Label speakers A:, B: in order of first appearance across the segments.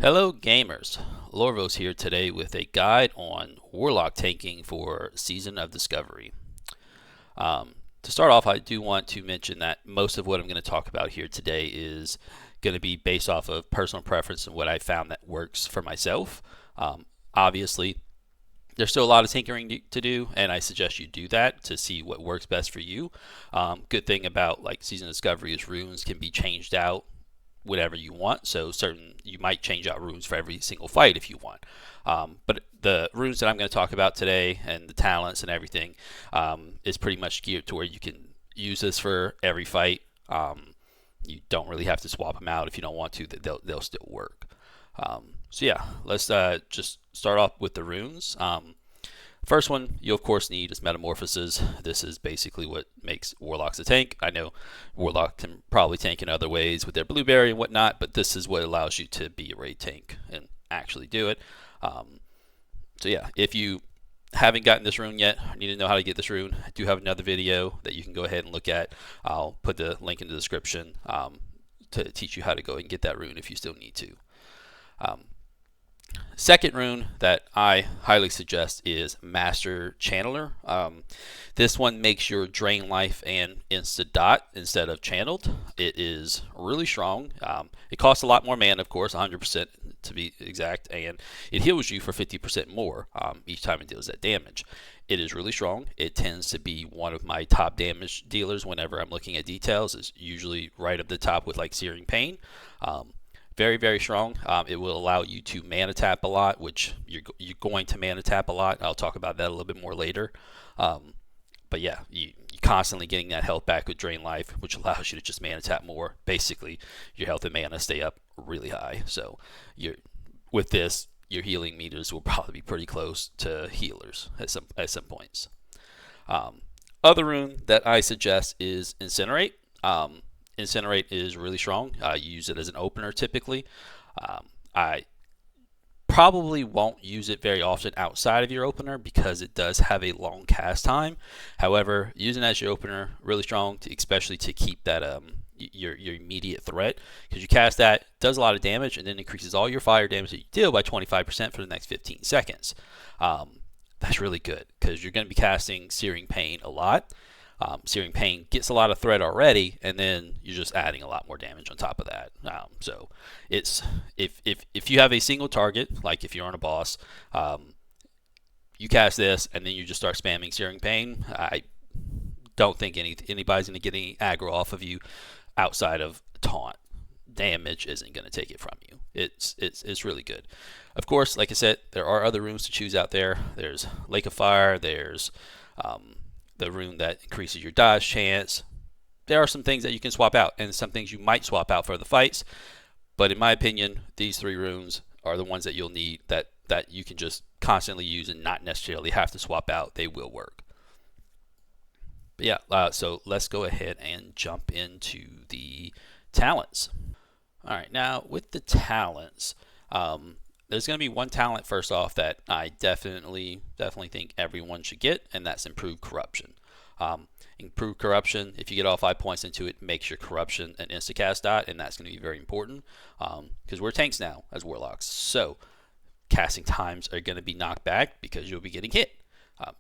A: Hello gamers, Lorvos here today with a guide on Warlock tanking for Season of Discovery. To start off, I do want to mention that most of what I'm going to talk about here today is going to be based off of personal preference and what I found that works for myself. Obviously, there's still a lot of tinkering to do, and I suggest you do that to see what works best for you. Good thing about like Season of Discovery is runes can be changed out whatever you want. So you might change out runes for every single fight if you want. But the runes that I'm going to talk about today and the talents and everything is pretty much geared to where you can use this for every fight. You don't really have to swap them out if you don't want to. They'll still work. So yeah, let's just start off with the runes. First one you of course need is Metamorphoses. This is basically what makes Warlocks a tank. I know Warlock can probably tank in other ways with their Blueberry and whatnot, but this is what allows you to be a raid tank and actually do it. So yeah, if you haven't gotten this rune yet, need to know how to get this rune, I do have another video that you can go ahead and look at. I'll put the link in the description to teach you how to go and get that rune if you still need to. Second rune that I highly suggest is Master Channeler. This one makes your drain life and insta dot instead of channeled. It is really strong. It costs a lot more mana, of course, 100% to be exact, and it heals you for 50% more each time it deals that damage. It is really strong. It tends to be one of my top damage dealers whenever I'm looking at details. It's usually right up the top with like Searing Pain. Very, very strong. It will allow you to mana tap a lot, which you're going to mana tap a lot. I'll talk about that a little bit more later. But yeah, you're constantly getting that health back with Drain Life, which allows you to just mana tap more. Basically, your health and mana stay up really high. So with this, your healing meters will probably be pretty close to healers at some points. Other rune that I suggest is Incinerate. Incinerate is really strong. You use it as an opener typically. I probably won't use it very often outside of your opener because it does have a long cast time. However, using it as your opener, really strong, especially to keep that your immediate threat, because you cast that, does a lot of damage, and then increases all your fire damage that you deal by 25% for the next 15 seconds. That's really good because you're going to be casting Searing Pain a lot. Searing Pain gets a lot of threat already, and then you're just adding a lot more damage on top of that. So it's if you have a single target, like if you're on a boss, you cast this, and then you just start spamming Searing Pain. I don't think anybody's going to get any aggro off of you outside of taunt. Damage isn't going to take it from you. It's really good. Of course, like I said, there are other runes to choose out there. There's Lake of Fire. There's the rune that increases your dodge chance. There are some things that you can swap out, and some things you might swap out for the fights. But in my opinion, these three runes are the ones that you'll need that you can just constantly use and not necessarily have to swap out. They will work. But yeah, so let's go ahead and jump into the talents. All right, now with the talents, there's going to be one talent first off that I definitely think everyone should get, and that's Improved Corruption. Improved Corruption, if you get all 5 points into it, makes your Corruption an insta-cast dot, and that's going to be very important because we're tanks now as Warlocks. So casting times are going to be knocked back because you'll be getting hit.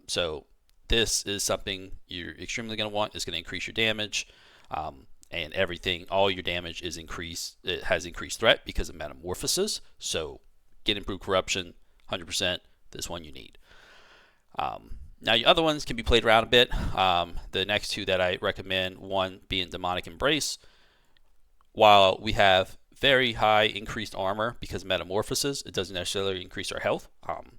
A: So this is something you're extremely going to want. It's going to increase your damage. And everything, all your damage is increased. It has increased threat because of Metamorphoses. So get Improved Corruption, 100%. This one you need. Now your other ones can be played around a bit. The next two that I recommend, one being Demonic Embrace. While we have very high increased armor because of Metamorphoses, it doesn't necessarily increase our health.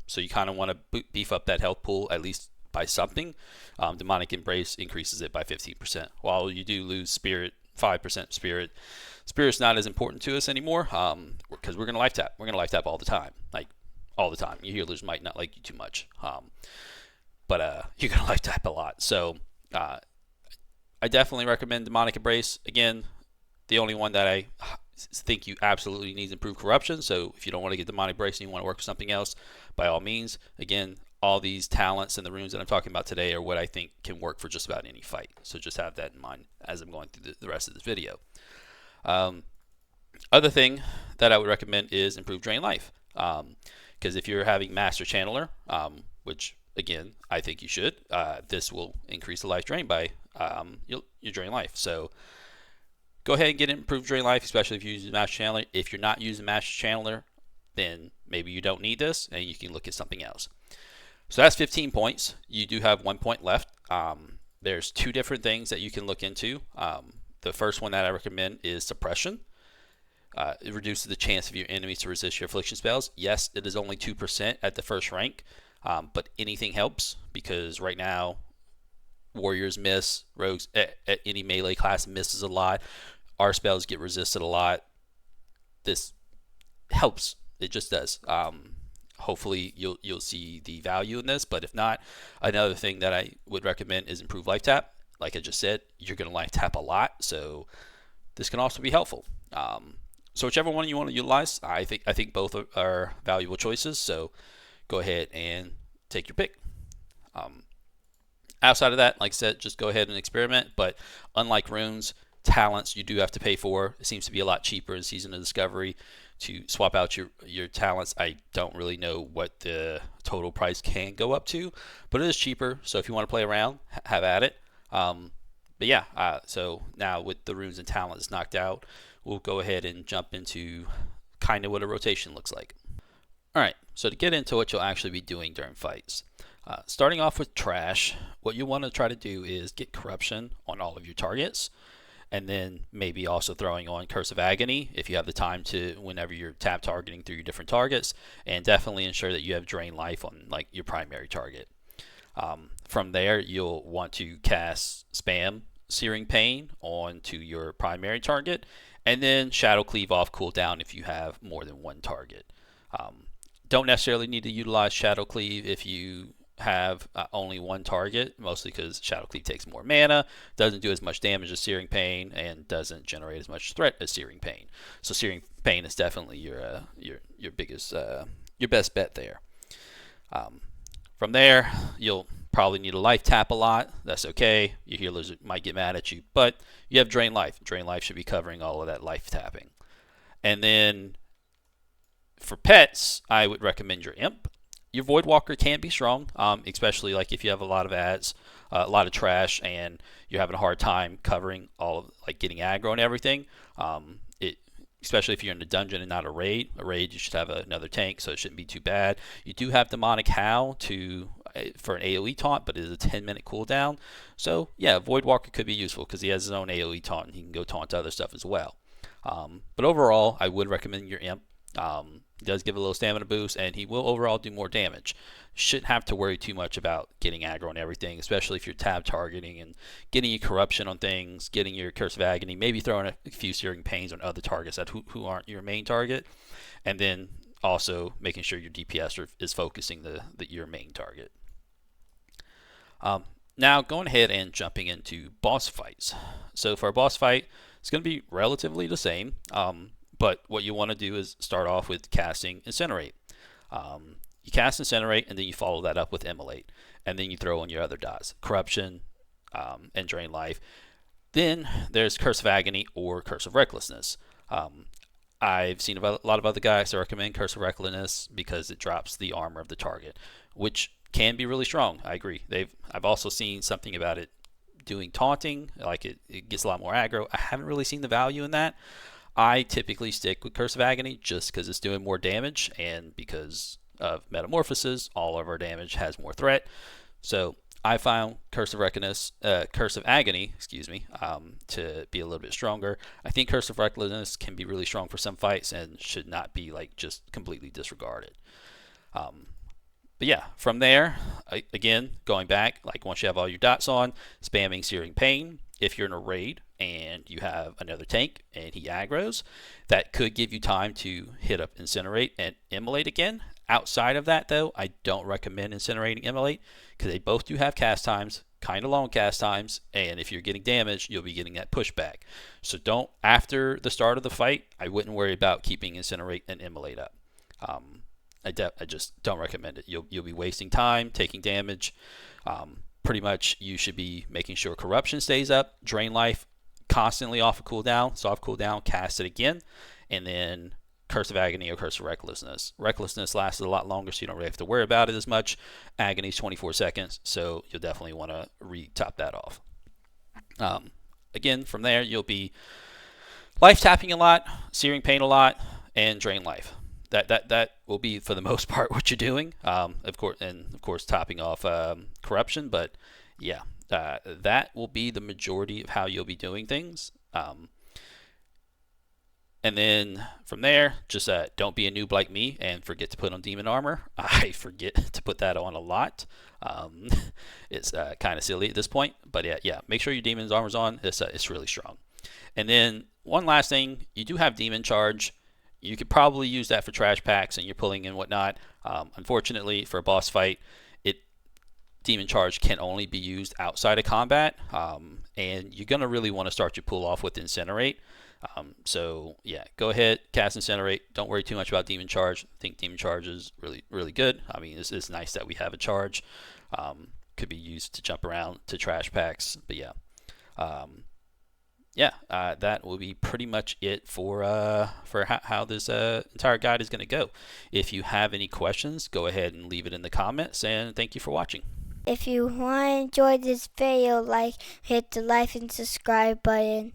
A: So you kind of want to beef up that health pool at least by something. Demonic Embrace increases it by 15%. While you do lose Spirit, 5% Spirit. Spirit's not as important to us anymore because we're going to life tap. We're going to life tap all the time. Like, all the time. Your healers might not like you too much. But you're going to life tap a lot. So I definitely recommend Demonic Embrace. Again, the only one that I think you absolutely need Improved Corruption. So if you don't want to get Demonic Embrace and you want to work with something else, by all means. Again, all these talents and the runes that I'm talking about today are what I think can work for just about any fight. So just have that in mind as I'm going through the rest of this video. Other thing that I would recommend is improve drain life. Because if you're having master channeler, which again I think you should, this will increase the life drain by your drain life. So go ahead and get improved drain life, especially if you use master channeler. If you're not using master channeler, then maybe you don't need this and you can look at something else. So that's 15 points. You do have 1 point left. There's two different things that you can look into. The first one that I recommend is suppression. It reduces the chance of your enemies to resist your affliction spells. Yes, it is only 2% at the first rank, but anything helps because right now warriors miss, rogues at any melee class misses a lot. Our spells get resisted a lot. This helps. It just does. Hopefully you'll see the value in this, but if not, another thing that I would recommend is improve life tap. Like I just said, you're going to life tap a lot, so this can also be helpful. So whichever one you want to utilize, I think both are valuable choices. So go ahead and take your pick. Outside of that, like I said, just go ahead and experiment. But unlike runes, talents you do have to pay for. It seems to be a lot cheaper in Season of Discovery to swap out your talents. I don't really know what the total price can go up to, but it is cheaper. So if you want to play around, have at it. But yeah, so now with the runes and talents knocked out, we'll go ahead and jump into kind of what a rotation looks like. Alright, so to get into what you'll actually be doing during fights. Starting off with trash, what you want to try to do is get corruption on all of your targets, and then maybe also throwing on Curse of Agony if you have the time to whenever you're tap targeting through your different targets, and definitely ensure that you have Drain Life on like your primary target. From there, you'll want to cast Spam Searing Pain onto your primary target, and then Shadow Cleave off cooldown if you have more than one target. Don't necessarily need to utilize Shadow Cleave if you have only one target, mostly because Shadow Cleave takes more mana, doesn't do as much damage as Searing Pain, and doesn't generate as much threat as Searing Pain. So Searing Pain is definitely your biggest, your best bet there. From there, you'll probably need a life tap a lot. That's okay. Your healers might get mad at you, but you have Drain Life. Drain Life should be covering all of that life tapping. And then for pets, I would recommend your Imp. Your Void Walker can be strong, especially like if you have a lot of ads, a lot of trash, and you're having a hard time covering all of like getting aggro and everything. Especially if you're in a dungeon and not a raid. A raid, you should have another tank, so it shouldn't be too bad. You do have Demonic Howl for an AoE taunt, but it is a 10-minute cooldown. So yeah, Void Walker could be useful because he has his own AoE taunt and he can go taunt other stuff as well. But overall, I would recommend your Imp. He does give a little stamina boost, and he will overall do more damage. Shouldn't have to worry too much about getting aggro and everything, especially if you're tab targeting and getting your corruption on things, getting your Curse of Agony, maybe throwing a few Searing Pains on other targets who aren't your main target, and then also making sure your DPS is focusing your main target. Now going ahead and jumping into boss fights. So for a boss fight, it's going to be relatively the same. But what you want to do is start off with casting Incinerate. You cast Incinerate, and then you follow that up with Immolate. And then you throw on your other dots, Corruption and Drain Life. Then there's Curse of Agony or Curse of Recklessness. I've seen a lot of other guys that recommend Curse of Recklessness because it drops the armor of the target, which can be really strong. I agree. I've also seen something about it doing taunting, like it gets a lot more aggro. I haven't really seen the value in that. I typically stick with Curse of Agony just because it's doing more damage, and because of Metamorphosis, all of our damage has more threat. So I found Curse of Agony, to be a little bit stronger. I think Curse of Recklessness can be really strong for some fights and should not be like just completely disregarded. But yeah, from there, again, going back, like once you have all your dots on, spamming Searing Pain. If you're in a raid and you have another tank and he aggroes, that could give you time to hit up Incinerate and Immolate again. Outside of that, though, I don't recommend Incinerating Immolate because they both do have cast times, kind of long cast times, and if you're getting damaged, you'll be getting that pushback. So after the start of the fight, I wouldn't worry about keeping Incinerate and Immolate up. I just don't recommend it. You'll be wasting time, taking damage. Pretty much you should be making sure Corruption stays up, Drain Life constantly off of cooldown, soft cooldown, cast it again, and then Curse of Agony or Curse of Recklessness. Recklessness lasts a lot longer, so you don't really have to worry about it as much. Agony's 24 seconds, so you'll definitely want to re-top that off. Again, from there, you'll be life tapping a lot, searing pain a lot, and drain life. That will be for the most part what you're doing. Of course, topping off corruption. But yeah, that will be the majority of how you'll be doing things. And then from there, just don't be a noob like me and forget to put on demon armor. I forget to put that on a lot. It's kind of silly at this point, but yeah, make sure your demon's armor's on. It's really strong. And then one last thing, you do have demon charge. You could probably use that for trash packs and you're pulling and whatnot. Unfortunately, for a boss fight, demon charge can only be used outside of combat, and you're gonna really want to start your pull off with incinerate. So yeah, go ahead, cast incinerate. Don't worry too much about demon charge. I think demon charge is really good. I mean, it's nice that we have a charge. Could be used to jump around to trash packs, but yeah. That will be pretty much it for how this entire guide is going to go. If you have any questions, go ahead and leave it in the comments, and thank you for watching.
B: If you want to enjoy this video, hit the like and subscribe button.